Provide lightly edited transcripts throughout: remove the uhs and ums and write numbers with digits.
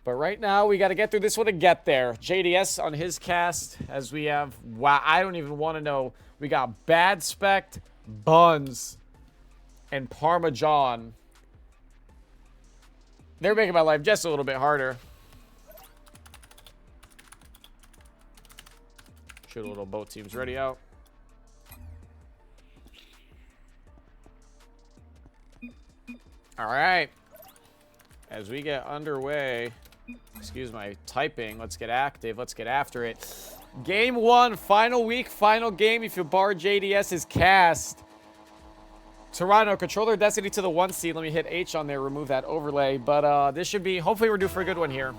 But right now, we got to get through this one to get there. JDS on his cast, as we have, wow, I don't even want to know. We got Bad Spect, Buns, and Parmesan. They're making my life just a little bit harder. Shoot a little boat teams ready out. All right. As we get underway, excuse my typing, let's get active. Let's get after it. Game 1, final week, final game. If you bar JDS's cast. Toronto, control their destiny to the 1 seed. Let me hit H on there, remove that overlay. But this should be, hopefully we're due for a good one here.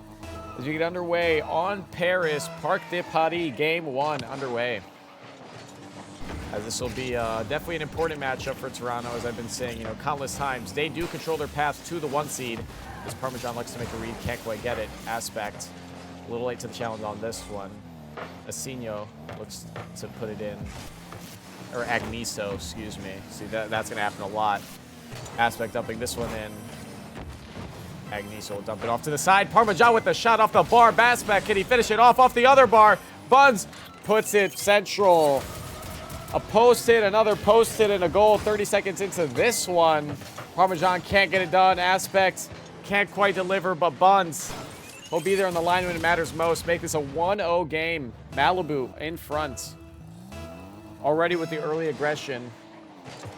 As we get underway on Paris, Parc de Paris, game 1 underway. As this will be definitely an important matchup for Toronto, as I've been saying, you know, countless times. They do control their path to the 1 seed. As Parmesan likes to make a read, can't quite get it. Aspect, a little late to the challenge on this one. Asinio looks to put it in. Or Agniso, excuse me. See, that's going to happen a lot. Aspect dumping this one in. Agniso will dump it off to the side. Parmesan with the shot off the bar. Aspect, can he finish it off the other bar? Buns puts it central. A post hit, another post hit, and a goal 30 seconds into this one. Parmesan can't get it done. Aspect can't quite deliver, but Buns will be there on the line when it matters most. Make this a 1-0 game. Malibu in front. Already with the early aggression.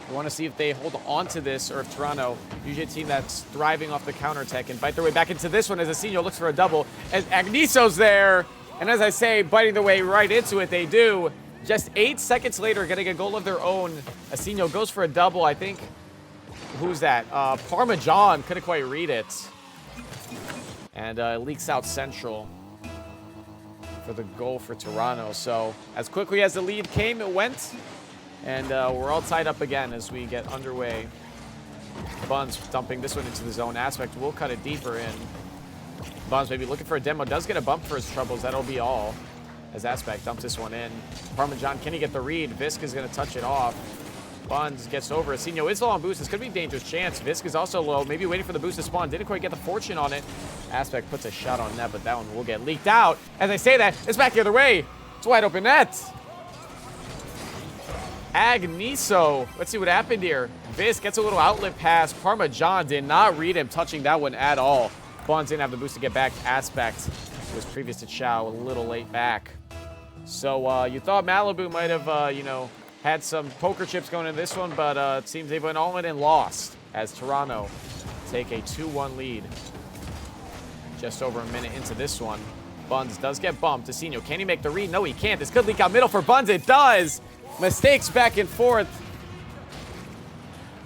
We want to see if they hold on to this or if Toronto, usually a team that's thriving off the counterattack, and bite their way back into this one as Asinio looks for a double. As Agniso's there, and as I say, biting their way right into it, they do. Just 8 seconds later, getting a goal of their own. Asinio goes for a double, I think. Who's that? Parmesan couldn't quite read it. And leaks out central for the goal for Toronto. So as quickly as the lead came, it went. And we're all tied up again as we get underway. Buns dumping this one into the zone. Aspect will cut it deeper in. Buns maybe looking for a demo. Does get a bump for his troubles. That'll be all. As Aspect dumps this one in. Parmesan, can he get the read? Visk is going to touch it off. Buns gets over. Asinio is low on boost. This could be a dangerous chance. Visk is also low. Maybe waiting for the boost to spawn. Didn't quite get the fortune on it. Aspect puts a shot on net, but that one will get leaked out. As I say that, it's back the other way. It's wide open net. Agniso. Let's see what happened here. Visk gets a little outlet pass. Parmesan did not read him touching that one at all. Buns didn't have the boost to get back. Aspect was previous to Chow, a little late back. So you thought Malibu might have, you know, had some poker chips going in this one, but it seems they went all in and lost as Toronto take a 2-1 lead. Just over a minute into this one. Buns does get bumped. Asinio, can he make the read? No, he can't. This could leak out middle for Buns. It does. Mistakes back and forth.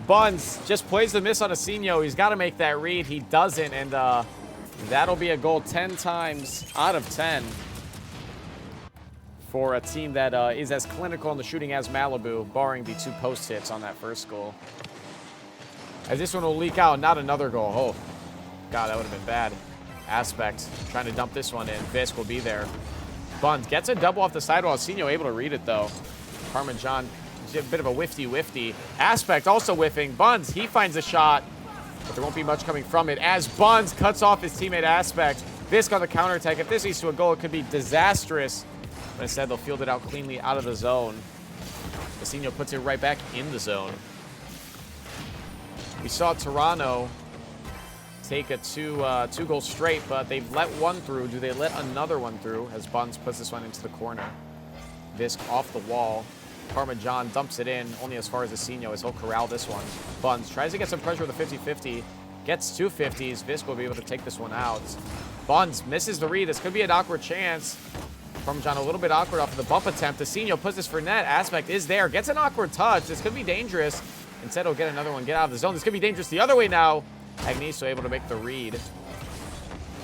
Buns just plays the miss on Asinio. He's got to make that read. He doesn't, and that'll be a goal 10 times out of 10 for a team that is as clinical in the shooting as Malibu, barring the 2 post hits on that first goal. As this one will leak out, not another goal. Oh, God, that would have been bad. Aspect trying to dump this one in. Visk will be there. Buns gets a double off the sidewall. Asinio able to read it, though. Parmesan, a bit of a whiffy. Aspect also whiffing. Buns, he finds a shot, but there won't be much coming from it as Buns cuts off his teammate Aspect. Visk on the counterattack. If this leads to a goal, it could be disastrous. But instead, they'll field it out cleanly out of the zone. Asinio puts it right back in the zone. We saw Toronto take a two goal straight, but they've let one through. Do they let another one through as Buns puts this one into the corner? Visk off the wall. Parmesan dumps it in only as far as Asinio as he'll corral this one. Buns tries to get some pressure with a 50-50. Gets 2 50s. Visk will be able to take this one out. Buns misses the read. This could be an awkward chance. Parmesan a little bit awkward off of the bump attempt. Asinio puts this for net. Aspect is there. Gets an awkward touch. This could be dangerous. Instead, he'll get another one. Get out of the zone. This could be dangerous the other way now. Agniso able to make the read.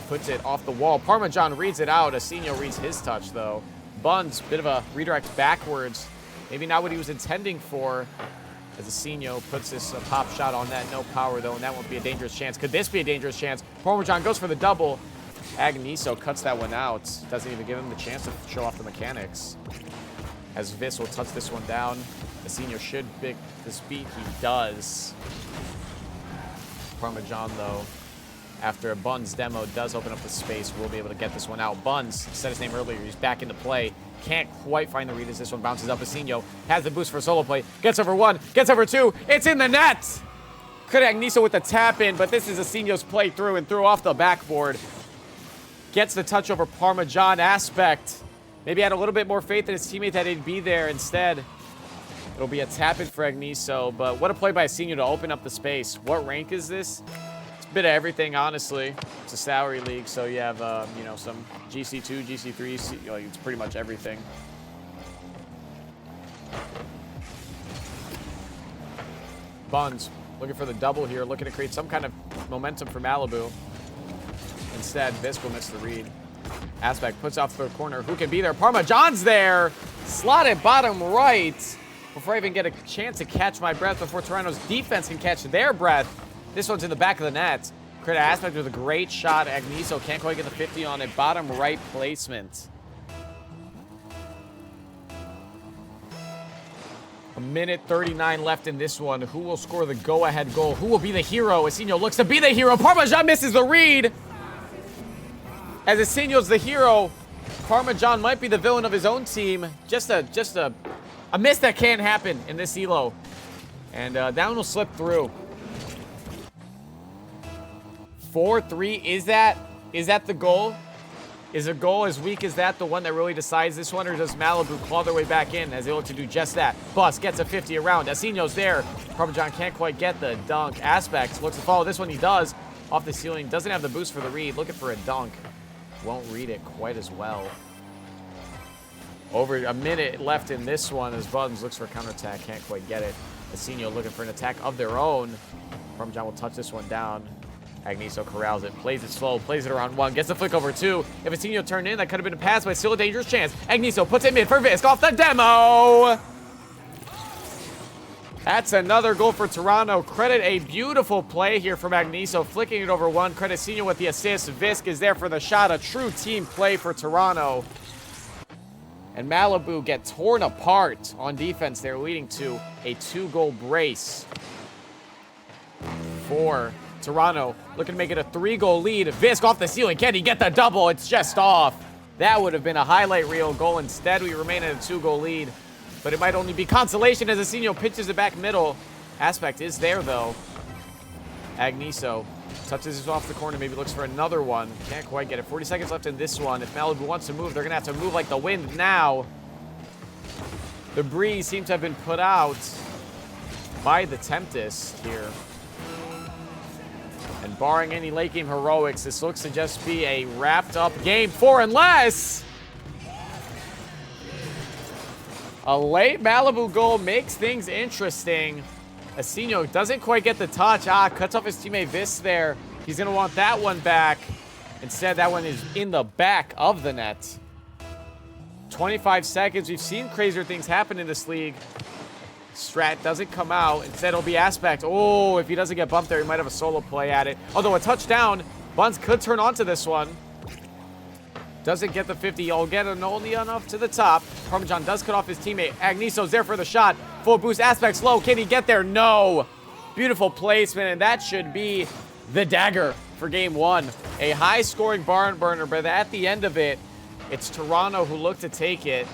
Puts it off the wall. Parmesan reads it out. Asinio reads his touch, though. Buns, bit of a redirect backwards. Maybe not what he was intending for. As Asinio puts this pop shot on that. No power, though, and that won't be a dangerous chance. Could this be a dangerous chance? Parmesan goes for the double. Agniso cuts that one out. Doesn't even give him the chance to show off the mechanics. As Vis will touch this one down. Asinio should pick this beat. He does. Parmesan, though, after a Buns demo does open up the space. We'll be able to get this one out. Buns said his name earlier. He's back into play. Can't quite find the read as this one bounces up. Asinio has the boost for a solo play. Gets over 1. Gets over 2. It's in the net. Could Agniso with the tap in, but this is Asinio's play through and through off the backboard. Gets the touch over Parmesan Aspect. Maybe had a little bit more faith in his teammate that he'd be there. Instead, it'll be a tap in for Agniso. But what a play by Asinio to open up the space. What rank is this? Bit of everything, honestly. It's a salary league, so you have, you know, some GC2, GC3, like, it's pretty much everything. Buns looking for the double here, looking to create some kind of momentum for Malibu. Instead, Visk will miss the read. Aspect puts off the corner. Who can be there? Parmesan's there. Slotted bottom right. Before I even get a chance to catch my breath, before Toronto's defense can catch their breath. This one's in the back of the net. Credit Aspect with a great shot. Agniso can't quite get the 50 on it. Bottom right placement. A minute 39 left in this one. Who will score the go-ahead goal? Who will be the hero? Asinio looks to be the hero. Parmesan misses the read. As Asinio's the hero, Parmesan might be the villain of his own team. Just a miss that can't happen in this elo. And down will slip through. 4-3, is that the goal? Is a goal as weak as that the one that really decides this one, or does Malibu claw their way back in as they look to do just that? Bus gets a 50 around. Asinio's there. Parmesan can't quite get the dunk. Aspect looks to follow this one. He does. Off the ceiling. Doesn't have the boost for the read. Looking for a dunk. Won't read it quite as well. Over a minute left in this one as Buns looks for a counterattack. Can't quite get it. Asinio looking for an attack of their own. Parmesan will touch this one down. Agniso corrals it, plays it slow, plays it around 1, gets the flick over 2. If Asinio turned in, that could have been a pass, but still a dangerous chance. Agniso puts it mid for Visk off the demo. That's another goal for Toronto. Credit a beautiful play here from Agniso, flicking it over 1. Credit Asinio with the assist. Visk is there for the shot. A true team play for Toronto. And Malibu get torn apart on defense. They're leading to a 2-goal brace for Toronto, looking to make it a 3-goal lead. Visk off the ceiling. Can he get the double? It's just off. That would have been a highlight reel goal. Instead, we remain at a 2-goal lead. But it might only be consolation as Asinio pitches it back middle. Aspect is there, though. Agniso touches this off the corner. Maybe looks for another one. Can't quite get it. 40 seconds left in this one. If Malibu wants to move, they're going to have to move like the wind now. The breeze seems to have been put out by the Tempest here. And barring any late game heroics, this looks to just be a wrapped up game 4 unless a late Malibu goal makes things interesting. Asinio doesn't quite get the touch. Cuts off his teammate Visk there. He's going to want that one back. Instead, that one is in the back of the net. 25 seconds. We've seen crazier things happen in this league. Strat doesn't come out. Instead, it'll be Aspect. Oh, if he doesn't get bumped there, he might have a solo play at it. Although a touchdown, Buns could turn onto this one. Doesn't get the 50. He'll get an only enough to the top. Parmesan does cut off his teammate. Agniso's there for the shot. Full boost. Aspect's low. Can he get there? No. Beautiful placement, and that should be the dagger for game 1. A high-scoring barn burner, but at the end of it, it's Toronto who look to take it,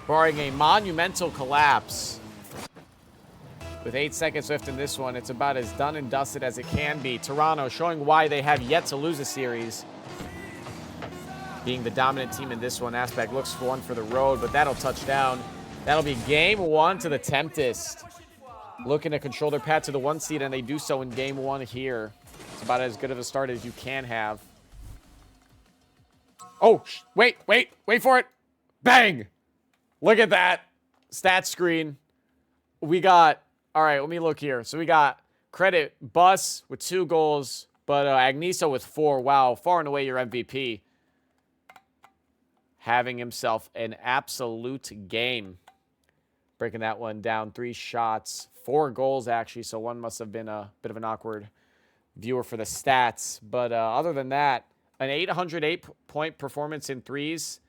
barring a monumental collapse. With 8 seconds left in this one, it's about as done and dusted as it can be. Toronto showing why they have yet to lose a series. Being the dominant team in this one. Aspect looks for one for the road, but that'll touch down. That'll be game 1 to the Tempest. Looking to control their path to the 1 seed, and they do so in game 1 here. It's about as good of a start as you can have. Oh, wait for it. Bang! Look at that. Stat screen. We got... All right, let me look here. So we got credit Bus with 2 goals, but Agniso with 4. Wow, far and away your MVP. Having himself an absolute game. Breaking that one down. 3 shots, 4 goals actually, so one must have been a bit of an awkward viewer for the stats. But other than that, an 808-point performance in threes.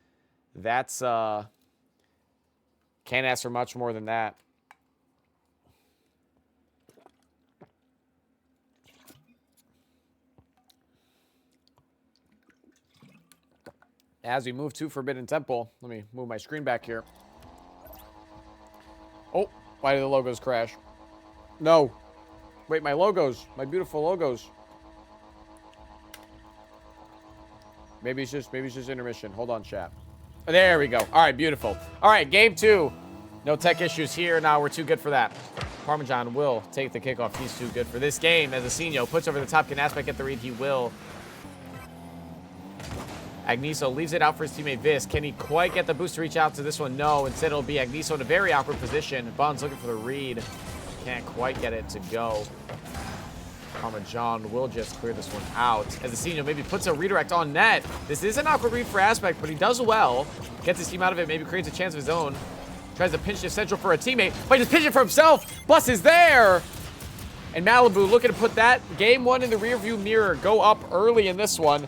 That's... can't ask for much more than that. As we move to Forbidden Temple, let me move my screen back here. Oh, why did the logos crash? No. Wait, my logos. My beautiful logos. Maybe it's just intermission. Hold on, chat. There we go. All right, beautiful. All right, game 2. No tech issues here. Now we're too good for that. Parmesan will take the kickoff. He's too good for this game. As Asenio puts over the top, can Aspect get the read? He will. Agniso leaves it out for his teammate Visk. Can he quite get the boost to reach out to this one? No. Instead, it'll be Agniso in a very awkward position. Bond's looking for the read. Can't quite get it to go. Parmesan will just clear this one out. As Asenio maybe puts a redirect on net. This is an awkward read for Aspect, but he does well. Gets his team out of it. Maybe creates a chance of his own. Tries to pinch to Central for a teammate. But he just pinch it for himself. Bus is there. And Malibu looking to put that game 1 in the rearview mirror. Go up early in this one.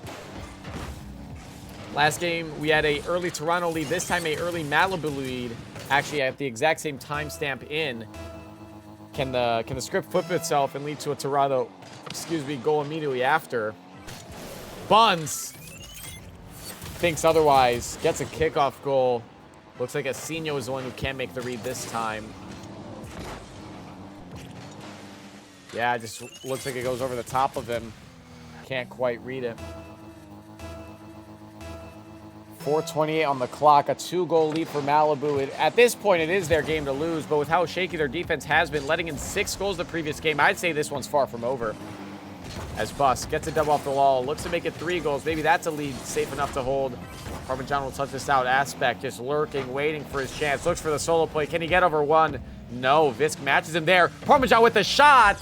Last game, we had a early Toronto lead. This time, a early Malibu lead. Actually, at the exact same timestamp in. Can the script flip itself and lead to a Toronto, goal immediately after? Buns thinks otherwise. Gets a kickoff goal. Looks like Asenio is the one who can make the read this time. Yeah, it just looks like it goes over the top of him. Can't quite read it. 4:28 on the clock, a 2-goal lead for Malibu. At this point, it is their game to lose, but with how shaky their defense has been, letting in 6 goals the previous game, I'd say this one's far from over. As Bus gets a double off the wall, looks to make it 3 goals. Maybe that's a lead safe enough to hold. Parmesan will touch this out. Aspect just lurking, waiting for his chance. Looks for the solo play. Can he get over 1? No. Visk matches him there. Parmesan with the shot.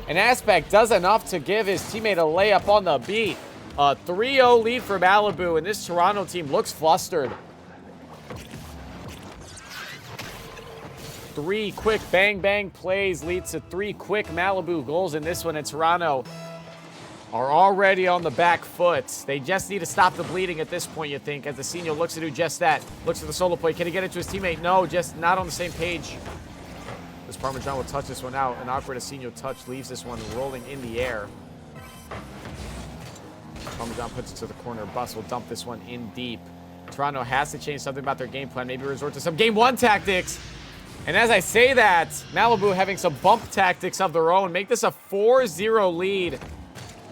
And Aspect does enough to give his teammate a layup on the beat. A 3-0 lead for Malibu, and this Toronto team looks flustered. 3 quick bang-bang plays leads to 3 quick Malibu goals in this one, and Toronto are already on the back foot. They just need to stop the bleeding at this point, you think, as Asenio looks to do just that. Looks for the solo play. Can he get it to his teammate? No, just not on the same page. This Parmesan will touch this one out. An awkward Asenio touch leaves this one rolling in the air. Parmesan puts it to the corner. Bus will dump this one in deep. Toronto has to change something about their game plan. Maybe resort to some game 1 tactics. And as I say that, Malibu having some bump tactics of their own. Make this a 4-0 lead.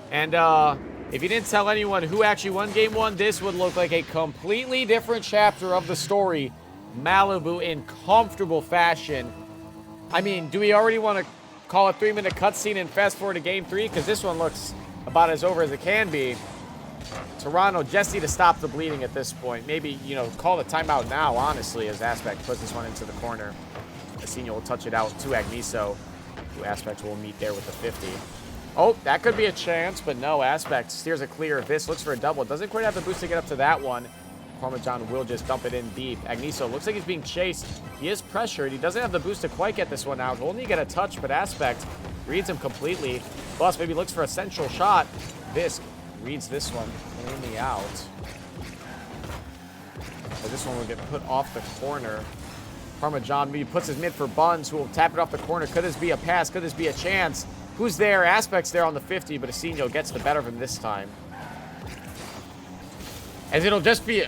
And if you didn't tell anyone who actually won game 1, this would look like a completely different chapter of the story. Malibu in comfortable fashion. I mean, do we already want to call a 3-minute cutscene and fast forward to game 3? Because this one looks about as over as it can be. Toronto just need to stop the bleeding at this point. Maybe, you know, call the timeout now, honestly, as Aspect puts this one into the corner. Asenio will touch it out to Agniso, who Aspect will meet there with the 50. Oh, that could be a chance, but no. Aspect steers it clear. This looks for a double. Doesn't quite have the boost to get up to that one. Parmesan will just dump it in deep. Agniso looks like he's being chased. He is pressured. He doesn't have the boost to quite get this one out. He'll only get a touch, but Aspect reads him completely. Bus maybe looks for a central shot. Visk reads this one in the out. But this one will get put off the corner. Parmesan maybe puts his mid for Buns, who will tap it off the corner. Could this be a pass? Could this be a chance? Who's there? Aspect's there on the 50, but Asenio gets the better of him this time. As it'll just be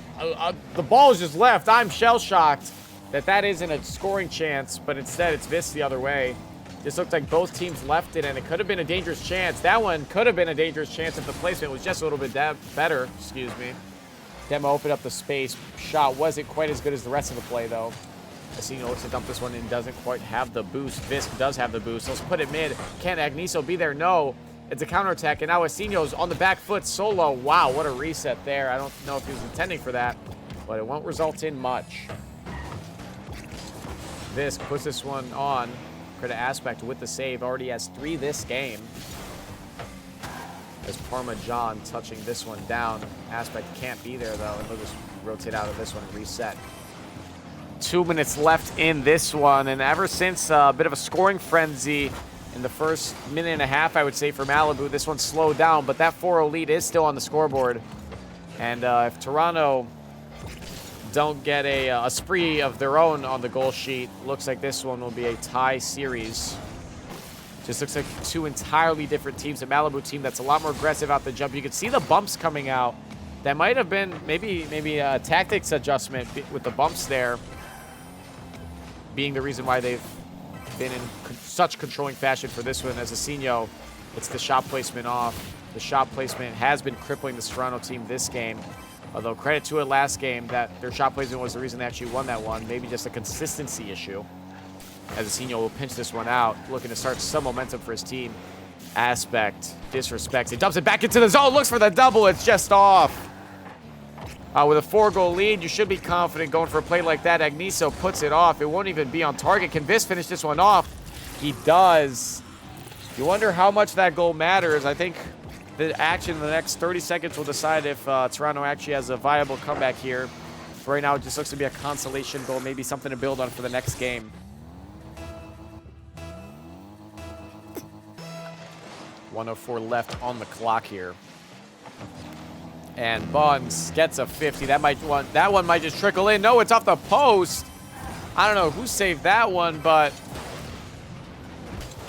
the ball is just left. I'm shell-shocked that isn't a scoring chance, but instead it's Visk the other way. This looked like both teams left it, and it could have been a dangerous chance. That one could have been a dangerous chance if the placement was just a little bit better. Excuse me. Demo opened up the space. Shot wasn't quite as good as the rest of the play, though. Asenio looks to dump this one in, doesn't quite have the boost. Visk does have the boost. Let's put it mid. Can Agniso be there? No. It's a counterattack, and now Asenio's on the back foot solo. Wow, what a reset there. I don't know if he was intending for that, but it won't result in much. Visk puts this one on. Credit Aspect with the save. Already has 3 this game. As Parmesan touching this one down. Aspect can't be there, though, and he'll just rotate out of this one and reset. 2 minutes left in this one, and ever since a bit of a scoring frenzy in the first minute and a half, I would say, for Malibu, this one slowed down, but that 4-0 lead is still on the scoreboard. And if Toronto don't get a spree of their own on the goal sheet, looks like this one will be a tie series. Just looks like 2 entirely different teams. A Malibu team that's a lot more aggressive out the jump. You can see the bumps coming out That might have been maybe a tactics adjustment with the bumps there being the reason why they've been in such controlling fashion for this one. As Asinio, it's the shot placement off. The shot placement has been crippling the Toronto team this game. Although credit to it last game that their shot placement was the reason they actually won that one. Maybe just a consistency issue. As Asinio will pinch this one out, looking to start some momentum for his team. Aspect disrespects. He dumps it back into the zone, looks for the double. It's just off. With a 4-goal lead, you should be confident going for a play like that. Agniso puts it off. It won't even be on target. Can Vis finish this one off? He does. You wonder how much that goal matters. I think the action in the next 30 seconds will decide if Toronto actually has a viable comeback here. For right now, it just looks to be a consolation goal, maybe something to build on for the next game. 1:04 left on the clock here. And Buns gets a 50. That one might just trickle in. No, it's off the post. I don't know who saved that one, but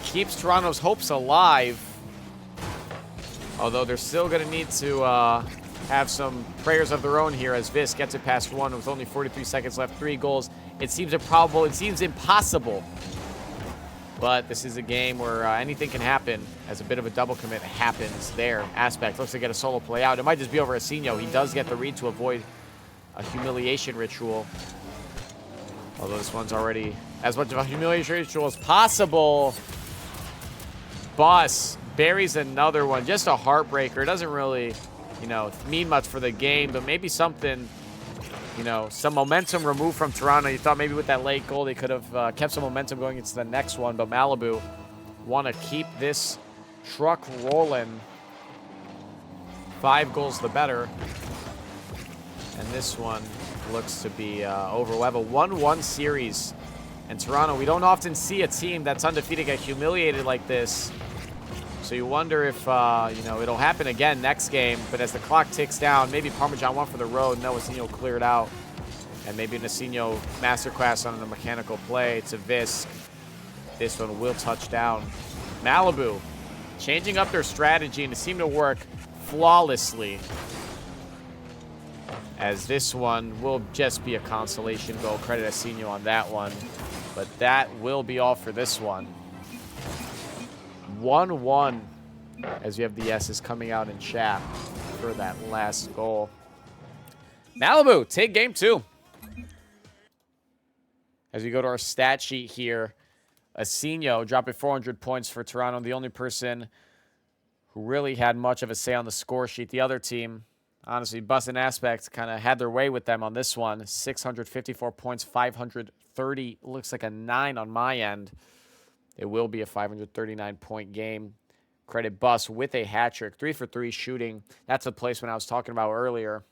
keeps Toronto's hopes alive. Although they're still going to need to have some prayers of their own here as Vis gets it past one with only 43 seconds left. 3 goals. It seems improbable. It seems impossible. But this is a game where anything can happen as a bit of a double commit happens there. Aspect looks to get a solo play out. It might just be over Asinio. He does get the read to avoid a humiliation ritual. Although this one's already as much of a humiliation ritual as possible. Bus buries another one. Just a heartbreaker. It doesn't really, mean much for the game, but maybe something, some momentum removed from Toronto. You thought maybe with that late goal they could have kept some momentum going into the next one, but Malibu want to keep this truck rolling. 5 goals the better. And this one looks to be over. We'll have a 1-1 series. And Toronto, we don't often see a team that's undefeated get humiliated like this. So you wonder if, it'll happen again next game. But as the clock ticks down, maybe Parmesan went for the road. No, Asinio cleared out. And maybe an Asinio masterclass on a mechanical play to Visk. This one will touch down. Malibu changing up their strategy, and it seemed to work flawlessly. As this one will just be a consolation goal. Credit Asinio on that one. But that will be all for this one. 1-1 as we have the S's coming out in chat for that last goal. Malibu take game 2. As we go to our stat sheet here, Asinio dropping 400 points for Toronto. The only person who really had much of a say on the score sheet. The other team, honestly, Bus and Aspect kind of had their way with them on this one. 654 points, 530. Looks like a 9 on my end. It will be a 539-point game. Credit Bus with a hat trick. 3 for 3 shooting. That's a placement I was talking about earlier.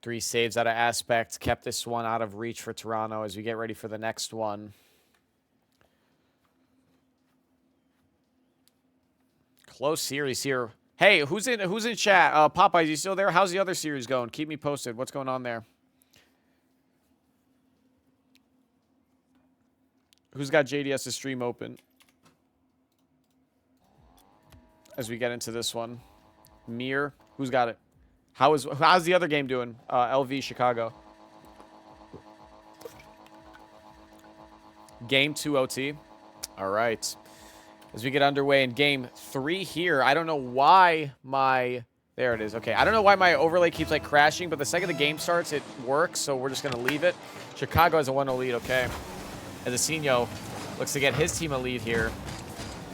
Three saves out of Aspect. Kept this one out of reach for Toronto as we get ready for the next one. Close series here. Hey, who's in chat? Popeyes, you still there? How's the other series going? Keep me posted. What's going on there? Who's got JDS's stream open? As we get into this one. Mir, who's got it? How's the other game doing? LV Chicago. Game 2 OT. All right. As we get underway in game 3 here, I don't know why there it is. Okay, I don't know why my overlay keeps like crashing, but the second the game starts, it works, so we're just going to leave it. Chicago has a 1-0 lead, okay. As Asinio looks to get his team a lead here.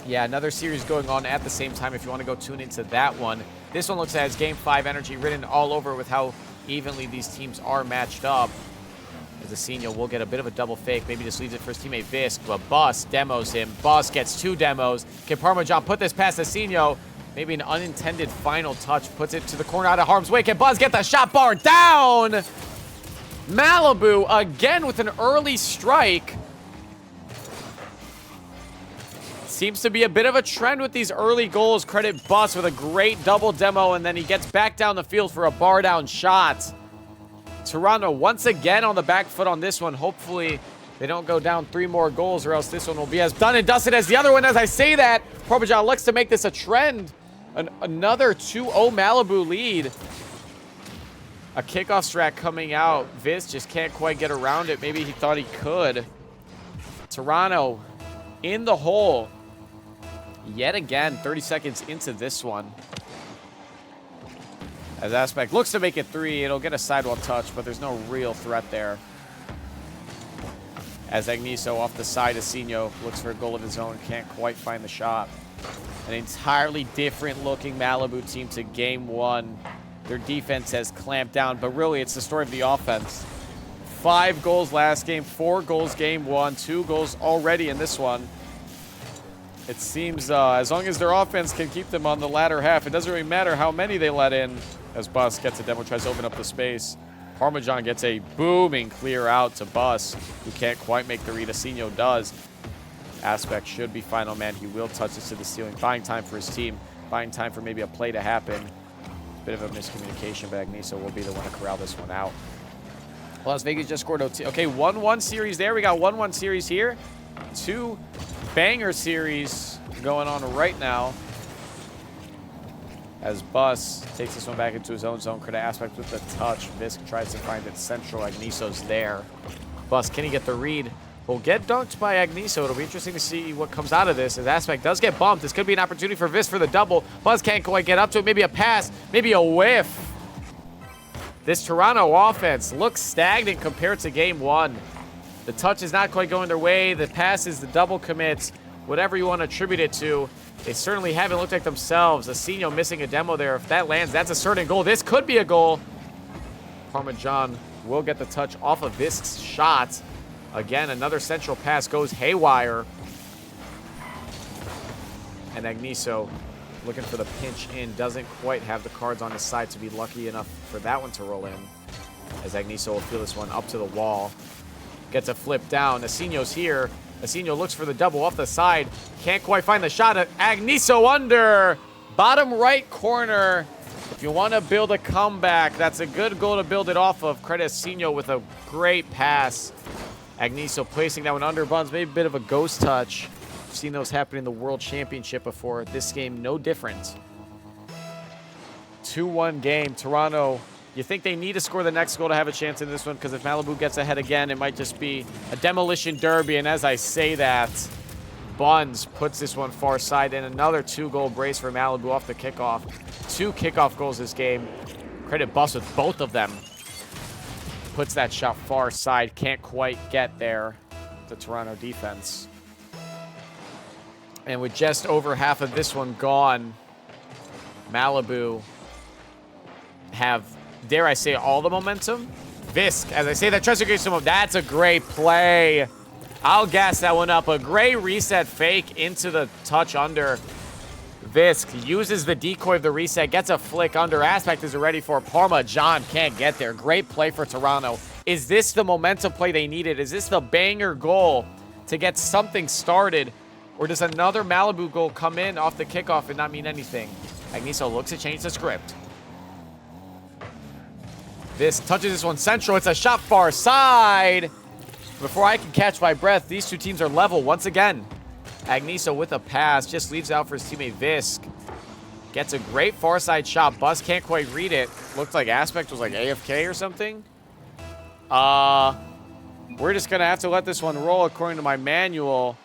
Yeah, another series going on at the same time if you want to go tune into that one. This one looks like it has Game 5 energy written all over with how evenly these teams are matched up. As Asinio will get a bit of a double fake. Maybe just leaves it for his teammate Visk, but Bus demos him. Bus gets 2 demos. Can Parmesan put this past Asinio? Maybe an unintended final touch. Puts it to the corner out of harm's way. Can Buzz get the shot bar down? Malibu again with an early strike. Seems to be a bit of a trend with these early goals. Credit Bus with a great double demo, and then he gets back down the field for a bar down shot. Toronto once again on the back foot on this one. Hopefully They don't go down 3 more goals or else this one will be as done and dusted as the other one. As I say that, Parmesan looks to make this a trend. Another 2-0 Malibu lead. A kickoff strat coming out. Viz just can't quite get around it. Maybe he thought he could. Toronto in the hole. Yet again, 30 seconds into this one. As Aspect looks to make it 3. It'll get a sidewall touch, but there's no real threat there. As Agniso off the side, Asinio looks for a goal of his own. Can't quite find the shot. An entirely different looking Malibu team to game 1. Their defense has clamped down, but really it's the story of the offense. 5 goals last game, 4 goals game 1, 2 goals already in this one. It seems as long as their offense can keep them on the latter half, it doesn't really matter how many they let in. As Bus gets a demo, tries to open up the space. Parmesan gets a booming clear out to Bus, who can't quite make the read. Asinio does. Aspect should be final man. He will touch this to the ceiling, buying time for his team, buying time for maybe a play to happen. Bit of a miscommunication, but Agniso will be the one to corral this one out. Las Vegas just scored OT. Okay, 1-1 series there. We got 1-1 series here. 2 banger series going on right now. As Bus takes this one back into his own zone. Credit Aspect with the touch. Visk tries to find it central. Agniso's there. Bus, can he get the read? Will get dunked by Agniso. It'll be interesting to see what comes out of this. As Aspect does get bumped. This could be an opportunity for Visk for the double. Buzz can't quite get up to it. Maybe a pass. Maybe a whiff. This Toronto offense looks stagnant compared to game 1. The touch is not quite going their way. The passes, the double commits, whatever you want to attribute it to, they certainly haven't looked like themselves. Asinio missing a demo there. If that lands, that's a certain goal. This could be a goal. Parmesan will get the touch off of Visk's shot. Again, another central pass goes haywire. And Agniso looking for the pinch in. Doesn't quite have the cards on his side to be lucky enough for that one to roll in. As Agniso will feel this one up to the wall. Gets a flip down. Asinio's here. Asinio looks for the double off the side. Can't quite find the shot. Agniso under. Bottom right corner. If you want to build a comeback, that's a good goal to build it off of. Credit Asinio with a great pass. Agniso placing that one under Buns. Maybe a bit of a ghost touch. We've seen those happen in the World Championship before. This game, no different. 2-1 game. Toronto, you think they need to score the next goal to have a chance in this one? Because if Malibu gets ahead again, it might just be a demolition derby. And as I say that, Buns puts this one far side. And another 2-goal brace for Malibu off the kickoff. 2 kickoff goals this game. Credit Bus with both of them. Puts that shot far side. Can't quite get there. The Toronto defense. And with just over half of this one gone, Malibu have, dare I say, all the momentum. Visk, as I say that, tries to get some. That's a great play. I'll gas that one up. A great reset fake into the touch under. Visk uses the decoy of the reset, gets a flick under. Aspect is ready for Parmesan. Can't get there. Great play for Toronto. Is this the momentum play they needed? Is this the banger goal to get something started? Or does another Malibu goal come in off the kickoff and not mean anything? Agniso looks to change the script. This touches this one central. It's a shot far side. Before I can catch my breath, these two teams are level once again. Agniso with a pass, just leaves out for his teammate Visk. Gets a great far side shot. Buzz can't quite read it. Looked like Aspect was like AFK or something. We're just going to have to let this one roll according to my manual.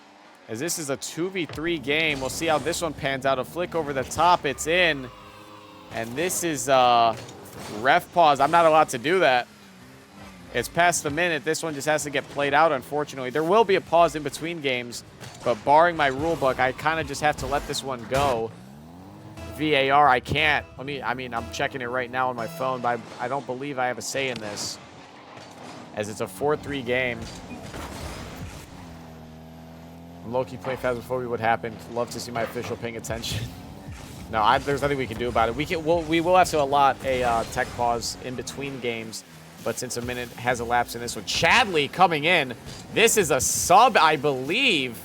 As this is a 2v3 game. We'll see how this one pans out. A flick over the top. It's in. And this is ref pause. I'm not allowed to do that. It's past the minute. This one just has to get played out, unfortunately. There will be a pause in between games. But barring my rule book, I kind of just have to let this one go. VAR, I can't. I'm checking it right now on my phone, but I don't believe I have a say in this. As it's a 4-3 game. Low-key play fast before we would happen. Love to see my official paying attention. No, there's nothing we can do about it. We will have to allot a tech pause in between games. But since a minute has elapsed in this one, Chadley coming in. This is a sub, I believe.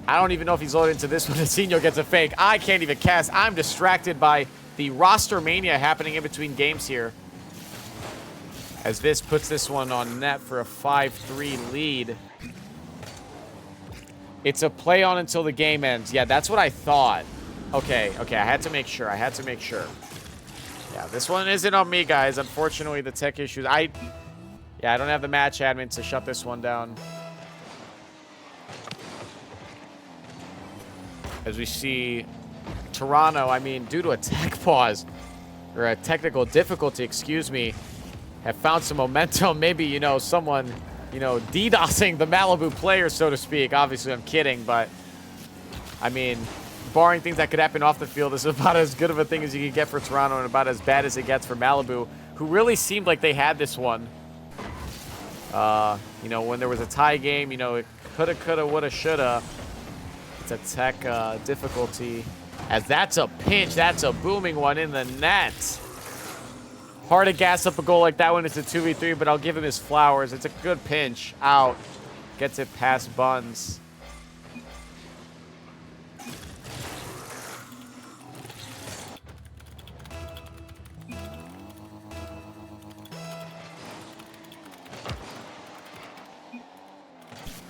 I don't even know if he's loaded into this one. Asinio gets a fake. I can't even cast. I'm distracted by the roster mania happening in between games here. As Vis puts this one on net for a 5-3 lead. It's a play on until the game ends. Yeah, that's what I thought. Okay, I had to make sure. Yeah, this one isn't on me, guys. Unfortunately, the tech issues. I don't have the match admin to shut this one down. As we see Toronto, I mean, due to a tech pause, or a technical difficulty, excuse me, have found some momentum. Maybe, you know, someone, you know, DDoSing the Malibu player, so to speak. Obviously, I'm kidding, but, I mean, barring things that could happen off the field, this is about as good of a thing as you can get for Toronto and about as bad as it gets for Malibu, who really seemed like they had this one. You know, when there was a tie game, you know, it coulda, woulda, shoulda. It's a tech difficulty. As that's a pinch, that's a booming one in the net. Hard to gas up a goal like that when it's a 2v3, but I'll give him his flowers. It's a good pinch. Out. Gets it past Buns.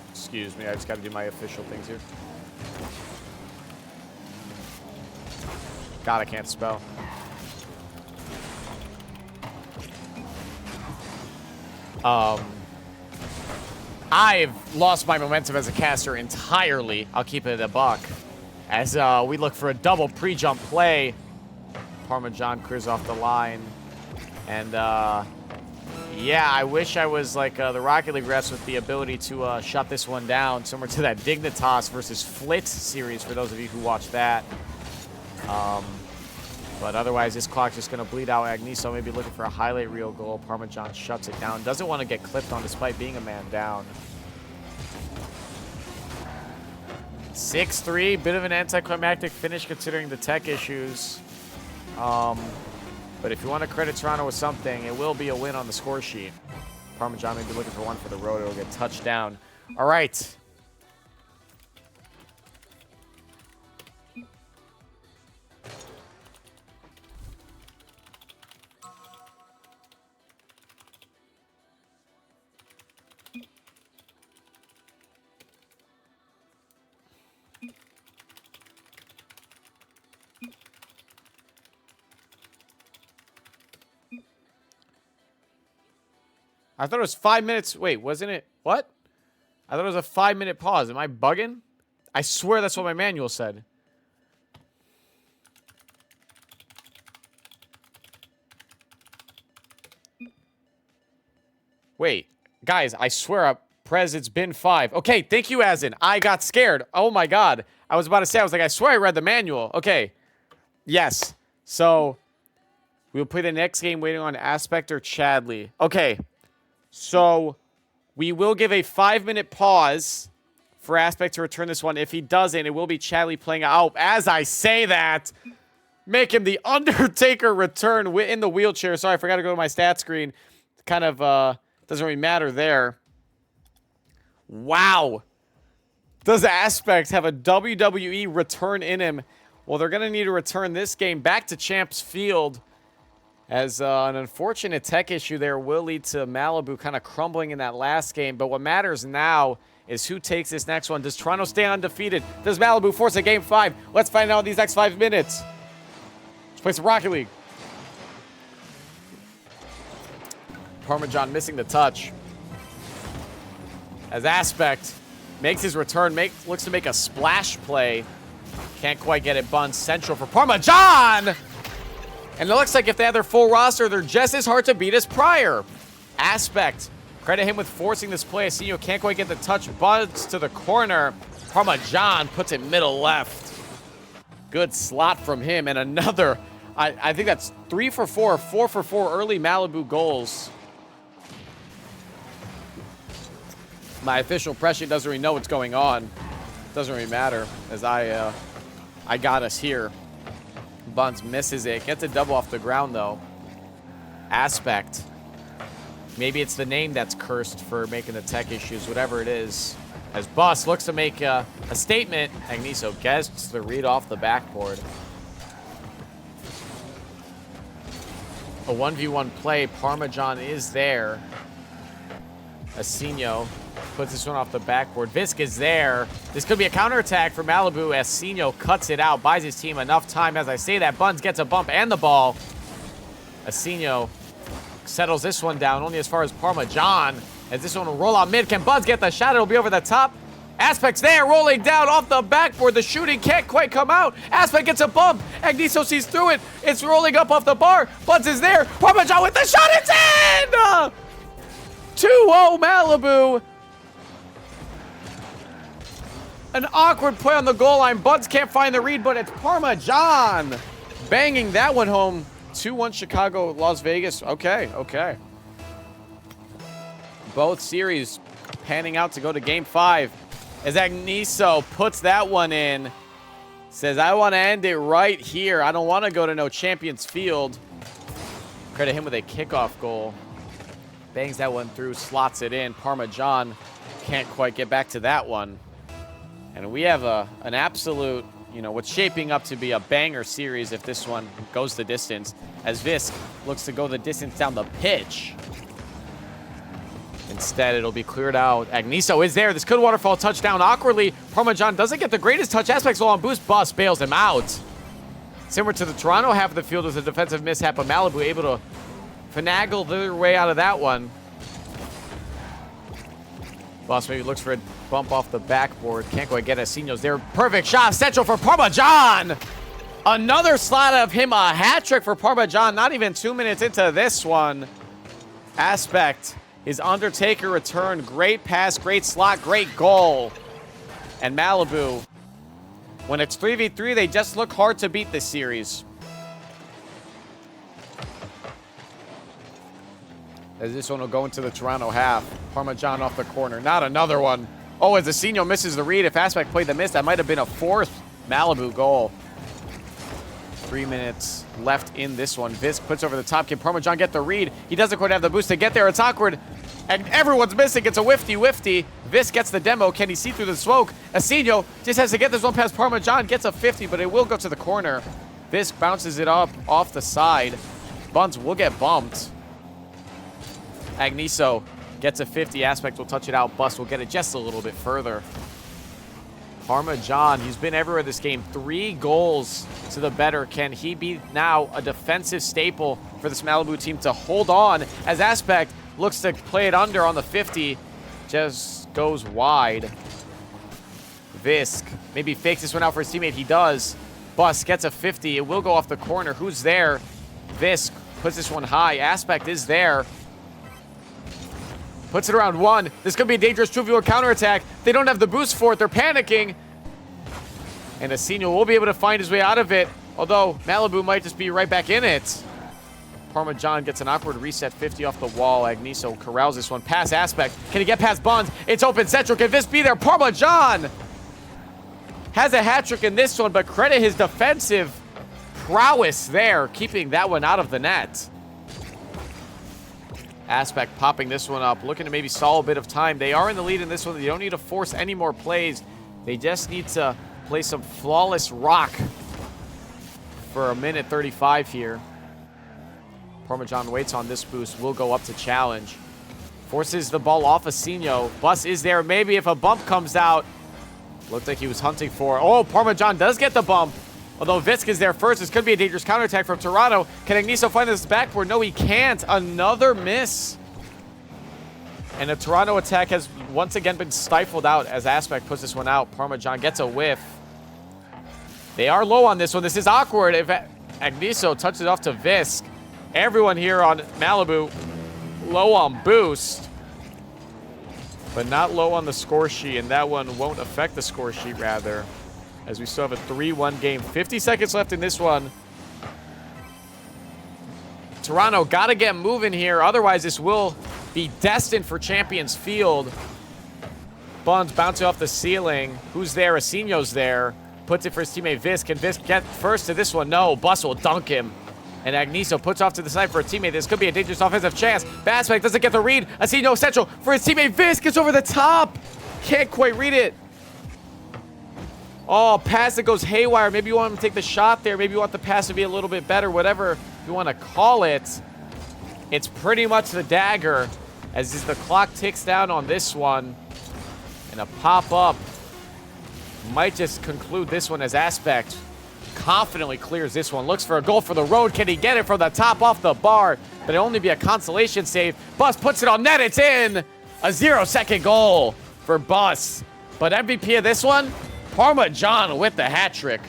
Excuse me, I just got to do my official things here. God, I can't spell. I've lost my momentum as a caster entirely. I'll keep it a buck. As we look for a double pre-jump play. Parmesan clears off the line. And, yeah, I wish I was like the Rocket League refs with the ability to shut this one down, similar to that Dignitas versus Flit series, for those of you who watched that. But otherwise, this clock's just going to bleed out. Agniso maybe looking for a highlight reel goal. Parmesan shuts it down. Doesn't want to get clipped on despite being a man down. 6-3. Bit of an anticlimactic finish considering the tech issues. But if you want to credit Toronto with something, it will be a win on the score sheet. Parmesan may be looking for one for the road. It'll get touched down. All right. I thought it was 5 minutes. Wait, wasn't it? What? I thought it was a 5-minute pause. Am I bugging? I swear that's what my manual said. Wait. Guys, I swear, Prez, it's been 5. Okay, thank you, Azin. I got scared. Oh, my God. I was about to say, I was like, I swear I read the manual. Okay. Yes. So, we'll play the next game waiting on Aspect or Chadley. Okay. So, we will give a 5-minute pause for Aspect to return this one. If he doesn't, it will be Chadley playing out. As I say that, make him the Undertaker return in the wheelchair. Sorry, I forgot to go to my stat screen. Kind of doesn't really matter there. Wow. Does Aspect have a WWE return in him? Well, they're going to need to return this game back to Champs Field. As an unfortunate tech issue there will lead to Malibu kind of crumbling in that last game. But what matters now is who takes this next one. Does Toronto stay undefeated? Does Malibu force a Game 5? Let's find out in these next 5 minutes. Let's play some Rocket League. Parmesan missing the touch. As Aspect makes his return, looks to make a splash play. Can't quite get it. Bun central for Parmesan! And it looks like if they have their full roster, they're just as hard to beat as prior. Aspect. Credit him with forcing this play. Asenio can't quite get the touch. Buds to the corner. Parmesan puts it middle left. Good slot from him. And another, I think that's 3 for 4, 4 for 4 early Malibu goals. My official impression doesn't really know what's going on. Doesn't really matter, as I got us here. Buns misses it. Gets a double off the ground, though. Aspect. Maybe it's the name that's cursed for making the tech issues, whatever it is. As Bus looks to make a statement. Agniso gets the read off the backboard. A 1v1 play. Parmesan is there. Asinio puts this one off the backboard. Visk is there. This could be a counterattack for Malibu. Asinio cuts it out, buys his team enough time. As I say that, Buns gets a bump and the ball. Asinio settles this one down only as far as Parmesan. As this one will roll out mid. Can Buns get the shot? It'll be over the top. Aspect's there, rolling down off the backboard. The shooting can't quite come out. Aspect gets a bump. Agniso sees through it. It's rolling up off the bar. Buns is there. Parmesan with the shot. It's in! 2-0 Malibu. An awkward play on the goal line. Buns can't find the read, but it's Parmesan banging that one home. 2-1 Chicago, Las Vegas. Okay, okay. Both series panning out to go to Game 5. As Agniso puts that one in. Says, I want to end it right here. I don't want to go to no Champions Field. Credit him with a kickoff goal. Bangs that one through, slots it in. Parmesan can't quite get back to that one. And we have an absolute, you know, what's shaping up to be a banger series if this one goes the distance. As Visk looks to go the distance down the pitch. Instead, it'll be cleared out. Agniso is there. This could waterfall touchdown awkwardly. Parmesan doesn't get the greatest touch. Aspects low on boost. Bus bails him out. Similar to the Toronto half of the field was a defensive mishap, but Malibu able to finagle their way out of that one. Bus maybe looks for a bump off the backboard. Can't quite get Asinio's there. Perfect shot. Central for Parmesan. Another slot of him. A hat trick for Parmesan. Not even 2 minutes into this one. Aspect. His Undertaker return. Great pass, great slot, great goal. And Malibu, when it's 3v3, they just look hard to beat this series. As this one will go into the Toronto half. Parmesan off the corner. Not another one. Oh, as Asinio misses the read. If Aspect played the miss, that might have been a fourth Malibu goal. 3 minutes left in this one. Visk puts over the top. Can Parmesan get the read? He doesn't quite have the boost to get there. It's awkward. And everyone's missing. It's a whifty. Visk gets the demo. Can he see through the smoke? Asinio just has to get this one past Parmesan. Gets a 50, but it will go to the corner. Visk bounces it up off the side. Buns will get bumped. Agniso gets a 50. Aspect will touch it out. Bus will get it just a little bit further. Parmesan, he's been everywhere this game. 3 goals to the better. Can he be now a defensive staple for this Malibu team to hold on as Aspect looks to play it under on the 50. Just goes wide. Visk maybe fakes this one out for his teammate. He does. Bus gets a 50. It will go off the corner. Who's there? Visk puts this one high. Aspect is there. Puts it around 1. This could be a dangerous 2v1 counterattack. They don't have the boost for it. They're panicking. And Asinio will be able to find his way out of it. Although Malibu might just be right back in it. Parmesan gets an awkward reset 50 off the wall. Agniso corrals this one. Pass Aspect. Can he get past Buns? It's open central. Can Visk be there? Parmesan has a hat trick in this one, but credit his defensive prowess there, keeping that one out of the net. Aspect popping this one up, looking to maybe stall a bit of time. They are in the lead in this one. They don't need to force any more plays. They just need to play some flawless rock for 1:35 here. Parmesan waits on this boost. Will go up to challenge. Forces the ball off Asinio. Bus is there. Maybe if a bump comes out. Looked like he was hunting for. Oh, Parmesan does get the bump. Although Visk is there first. This could be a dangerous counterattack from Toronto. Can Agniso find this backboard? No, he can't. Another miss. And the Toronto attack has once again been stifled out as Aspect puts this one out. Parmesan gets a whiff. They are low on this one. This is awkward. If Agniso touches it off to Visk. Everyone here on Malibu low on boost, but not low on the score sheet, and that one won't affect the score sheet, rather, as we still have a 3-1 game. 50 seconds left in this one. Toronto got to get moving here, otherwise this will be destined for Champions Field. Buns bouncing off the ceiling. Who's there? Asinio's there. Puts it for his teammate Visk. Can Visk get first to this one? No. Bus will dunk him. And Agniso puts off to the side for a teammate. This could be a dangerous offensive chance. Aspect doesn't get the read. Asinio central for his teammate. Visk gets over the top. Can't quite read it. Oh, pass that goes haywire. Maybe you want him to take the shot there. Maybe you want the pass to be a little bit better. Whatever you want to call it. It's pretty much the dagger as the clock ticks down on this one. And a pop-up might just conclude this one as Aspect confidently clears this one. Looks for a goal for the road. Can he get it from the top off the bar? But it'll only be a consolation save. Bus puts it on net. It's in. A 0-second goal for Bus. But MVP of this one, Parmesan with the hat trick.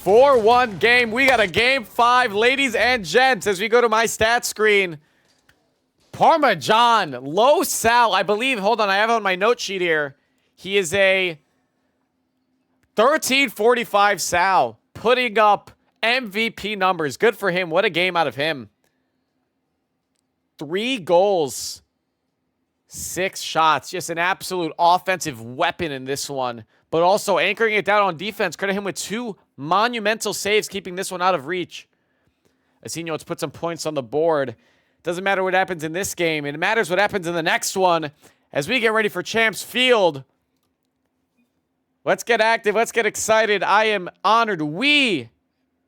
4-1 game. We got a game 5, ladies and gents, as we go to my stat screen. Parmesan, low Sal, I believe. Hold on, I have it on my note sheet here. He is a 1345 Sal, putting up MVP numbers. Good for him. What a game out of him. 3 goals, 6 shots. Just an absolute offensive weapon in this one. But also anchoring it down on defense. Credit him with 2 monumental saves, keeping this one out of reach. Asenio, let's put some points on the board. Doesn't matter what happens in this game. It matters what happens in the next one as we get ready for Champs Field. Let's get active. Let's get excited. I am honored. We,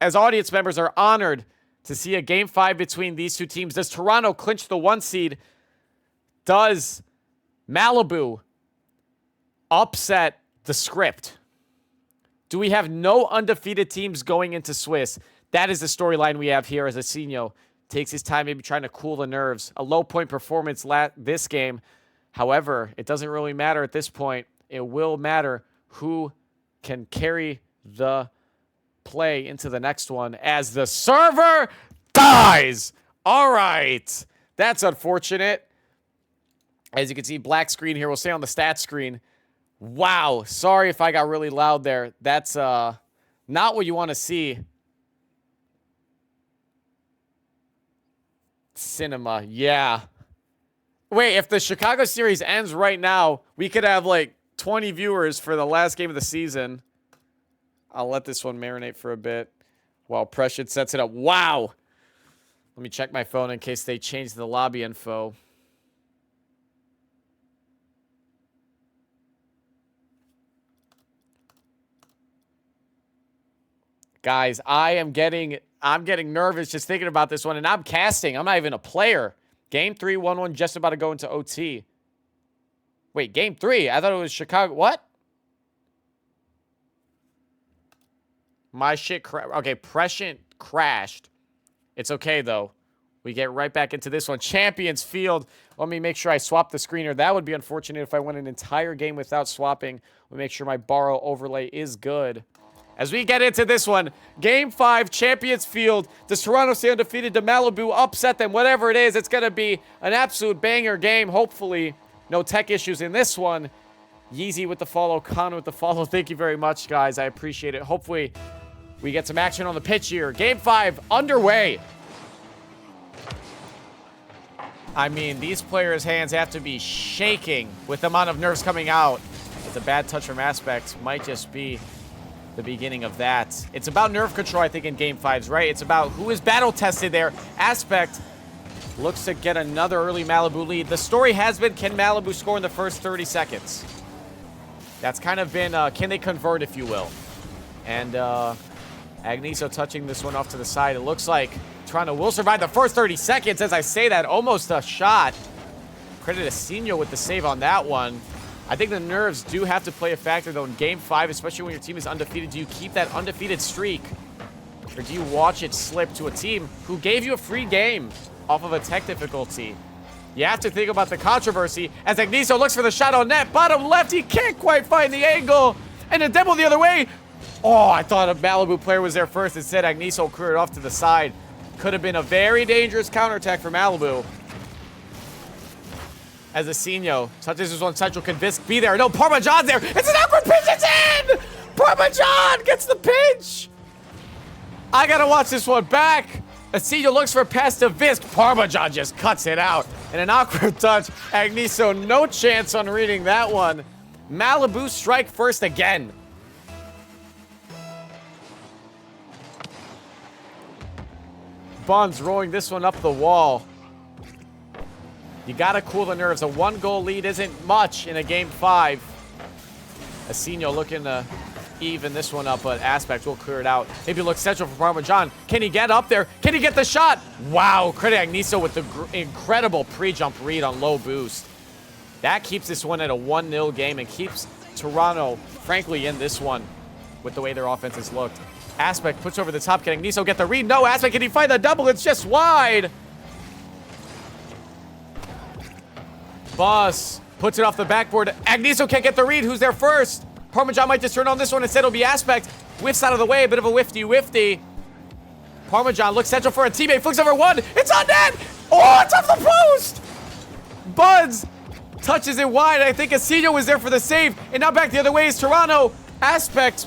as audience members, are honored to see a Game 5 between these two teams. Does Toronto clinch the 1 seed? Does Malibu upset the script? Do we have no undefeated teams going into Swiss? That is the storyline we have here as Asenio takes his time, maybe trying to cool the nerves. A low-point performance this game. However, it doesn't really matter at this point. It will matter who can carry the play into the next one as the server dies. All right. That's unfortunate. As you can see, black screen here. We'll stay on the stat screen. Wow. Sorry if I got really loud there. That's not what you want to see. Cinema. Yeah. Wait, if the Chicago series ends right now, we could have like 20 viewers for the last game of the season. I'll let this one marinate for a bit while Prescient sets it up. Wow. Let me check my phone in case they change the lobby info. Guys, I'm getting nervous just thinking about this one, and I'm casting. I'm not even a player. Game 3, 1-1, just about to go into OT. Wait, game 3? I thought it was Chicago. What? My shit okay, Prescient crashed. It's okay, though. We get right back into this one. Champions Field. Let me make sure I swap the screener. That would be unfortunate if I went an entire game without swapping. Let me make sure my borrow overlay is good. As we get into this one, Game 5, Champions Field. Does Toronto stay undefeated? To Malibu upset them? Whatever it is, it's going to be an absolute banger game. Hopefully, no tech issues in this one. Yeezy with the follow, Connor with the follow. Thank you very much, guys. I appreciate it. Hopefully, we get some action on the pitch here. Game 5 underway. I mean, these players' hands have to be shaking with the amount of nerves coming out. It's a bad touch from Aspect. Might just be the beginning of that. It's about nerve control, I think, in Game 5s, right? It's about who is battle-tested there. Aspect looks to get another early Malibu lead. The story has been, can Malibu score in the first 30 seconds? That's kind of been, can they convert, if you will? And Agniso touching this one off to the side. It looks like Toronto will survive the first 30 seconds. As I say that, almost a shot. Credit to Asenio with the save on that one. I think the nerves do have to play a factor, though, in Game 5, especially when your team is undefeated. Do you keep that undefeated streak? Or do you watch it slip to a team who gave you a free game off of a tech difficulty? You have to think about the controversy as Agniso looks for the shot on net. Bottom left, he can't quite find the angle. And a demo the other way. Oh, I thought a Malibu player was there first. Instead, Agniso cleared off to the side. Could have been a very dangerous counterattack for Malibu. As Asenio touches this one central, can Visk be there? No, Parmesan's there. It's an awkward pitch. It's in! Parmesan gets the pinch. I gotta watch this one back. Asenio looks for a pass to Visk. Parmesan just cuts it out. And an awkward touch. Agniso, no chance on reading that one. Malibu strike first again. Buns rolling this one up the wall. You gotta cool the nerves. A 1-goal lead isn't much in a Game 5. Asenio looking to even this one up, but Aspect will clear it out. Maybe look central for Parmesan. Can he get up there? Can he get the shot? Wow, Credit Agniso with the incredible pre-jump read on low boost. That keeps this one at a 1-0 game and keeps Toronto, frankly, in this one with the way their offense has looked. Aspect puts over the top. Can Agniso get the read? No, Aspect, can he find the double? It's just wide. Bus puts it off the backboard. Agniso can't get the read. Who's there first? Parmesan might just turn on this one. Instead, it'll be Aspect. Whiffs out of the way. A bit of a whifty. Parmesan looks central for a teammate. Flicks over one. It's on net. Oh, it's off the post. Buds touches it wide. I think Asino was there for the save. And now back the other way is Toronto. Aspect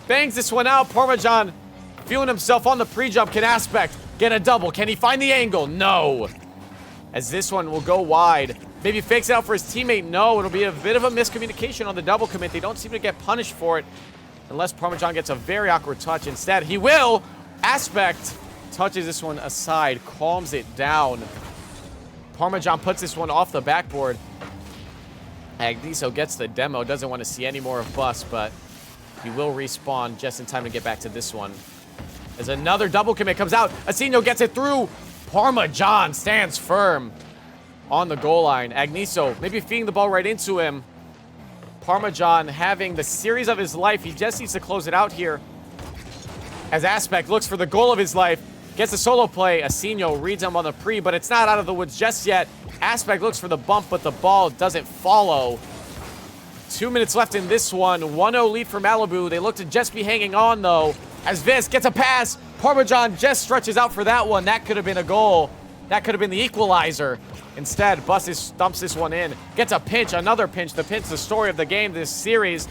bangs this one out. Parmesan feeling himself on the pre-jump. Can Aspect get a double? Can he find the angle? No. As this one will go wide. Maybe fakes it out for his teammate. No, it'll be a bit of a miscommunication on the double commit. They don't seem to get punished for it unless Parmesan gets a very awkward touch. Instead, he will. Aspect touches this one aside, calms it down. Parmesan puts this one off the backboard. Agniso gets the demo. Doesn't want to see any more of Bus, but he will respawn just in time to get back to this one. As another double commit comes out, Asino gets it through. Parmesan stands firm on the goal line. Agniso maybe feeding the ball right into him. Parmesan having the series of his life. He just needs to close it out here. As Aspect looks for the goal of his life. Gets a solo play. Asino reads him on the pre, but it's not out of the woods just yet. Aspect looks for the bump, but the ball doesn't follow. 2 minutes left in this one. 1-0 lead for Malibu. They look to just be hanging on, though. As Vis gets a pass. Parmesan just stretches out for that one. That could have been a goal. That could have been the equalizer. Instead, Bus stumps this one in. Gets a pinch, another pinch. The pinch, the story of the game this series,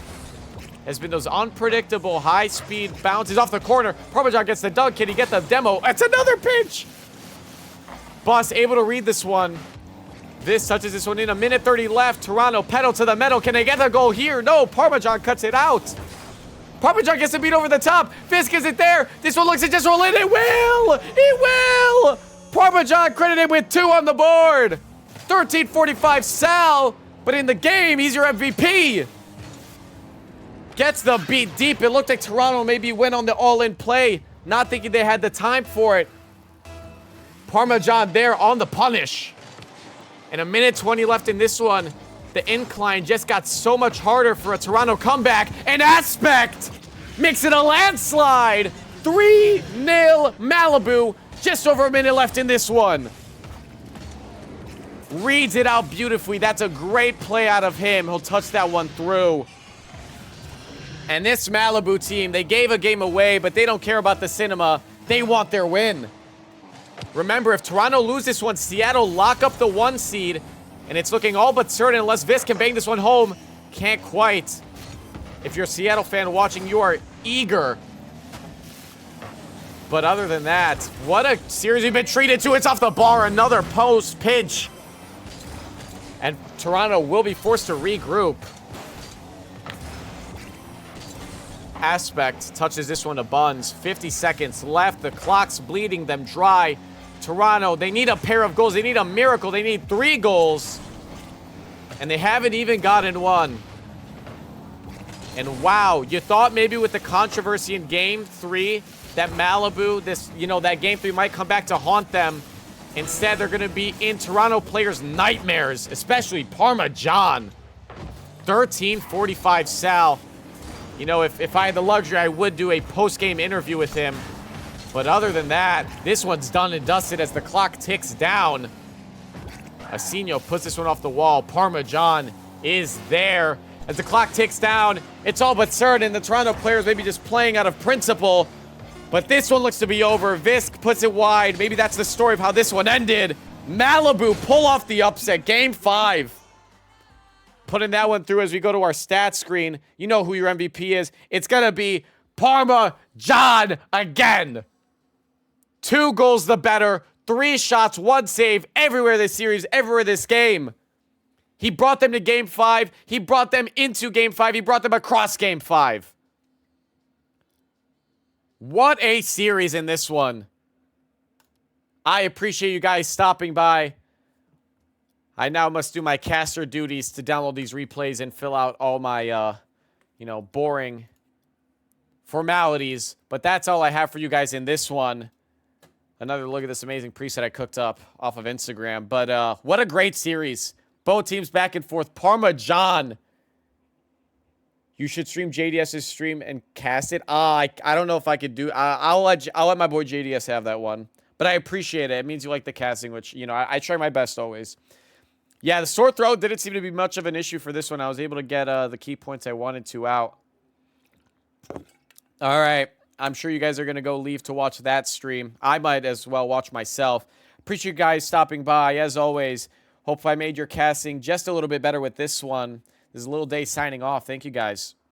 has been those unpredictable high-speed bounces off the corner. Parmesan gets the dunk. Can he get the demo? It's another pinch! Bus able to read this one. This touches this one in. A minute 30 left. Toronto pedal to the metal. Can they get the goal here? No, Parmesan cuts it out. Parmesan gets a beat over the top. Fisk isn't there. This one looks to just roll in. It will! It will! Parmesan credited with 2 on the board. 13:45 Sal, but in the game, he's your MVP. Gets the beat deep. It looked like Toronto maybe went on the all-in play, not thinking they had the time for it. Parmesan there on the punish. And a minute 20 left in this one. The incline just got so much harder for a Toronto comeback. And Aspect makes it a landslide. 3-0 Malibu. Just over a minute left in this one. Reads it out beautifully. That's a great play out of him. He'll touch that one through. And this Malibu team, they gave a game away, but they don't care about the cinema. They want their win. Remember, if Toronto loses this one, Seattle lock up the 1 seed. And it's looking all but certain unless Vis can bang this one home. Can't quite. If you're a Seattle fan watching, you are eager. But other than that, what a series we've been treated to. It's off the bar. Another post pinch. And Toronto will be forced to regroup. Aspect touches this one to Buns. 50 seconds left. The clock's bleeding them dry. Toronto, they need a pair of goals. They need a miracle. They need 3 goals. And they haven't even gotten one. And wow, you thought maybe with the controversy in Game 3 that Malibu, that Game 3 might come back to haunt them. Instead, they're going to be in Toronto players' nightmares, especially Parmesan. 13:45 Sal. You know, if I had the luxury, I would do a post-game interview with him. But other than that, this one's done and dusted as the clock ticks down. Asino puts this one off the wall. Parmesan is there. As the clock ticks down, it's all but certain. The Toronto players may be just playing out of principle. But this one looks to be over. Visk puts it wide. Maybe that's the story of how this one ended. Malibu pull off the upset. Game 5. Putting that one through as we go to our stats screen. You know who your MVP is. It's going to be Parmesan again. 2 goals the better. 3 shots, 1 save. Everywhere this series, everywhere this game. He brought them to Game 5. He brought them into Game 5. He brought them across Game 5. What a series in this one. I appreciate you guys stopping by. I now must do my caster duties to download these replays and fill out all my, boring formalities. But that's all I have for you guys in this one. Another look at this amazing preset I cooked up off of Instagram. But what a great series. Both teams back and forth. Parmesan. You should stream JDS's stream and cast it. I don't know if I could do. I'll let my boy JDS have that one. But I appreciate it. It means you like the casting, which, you know, I try my best always. Yeah, the sore throat didn't seem to be much of an issue for this one. I was able to get the key points I wanted to out. All right. I'm sure you guys are going to go leave to watch that stream. I might as well watch myself. Appreciate you guys stopping by. As always, hope I made your casting just a little bit better with this one. This is Lil Day signing off. Thank you, guys.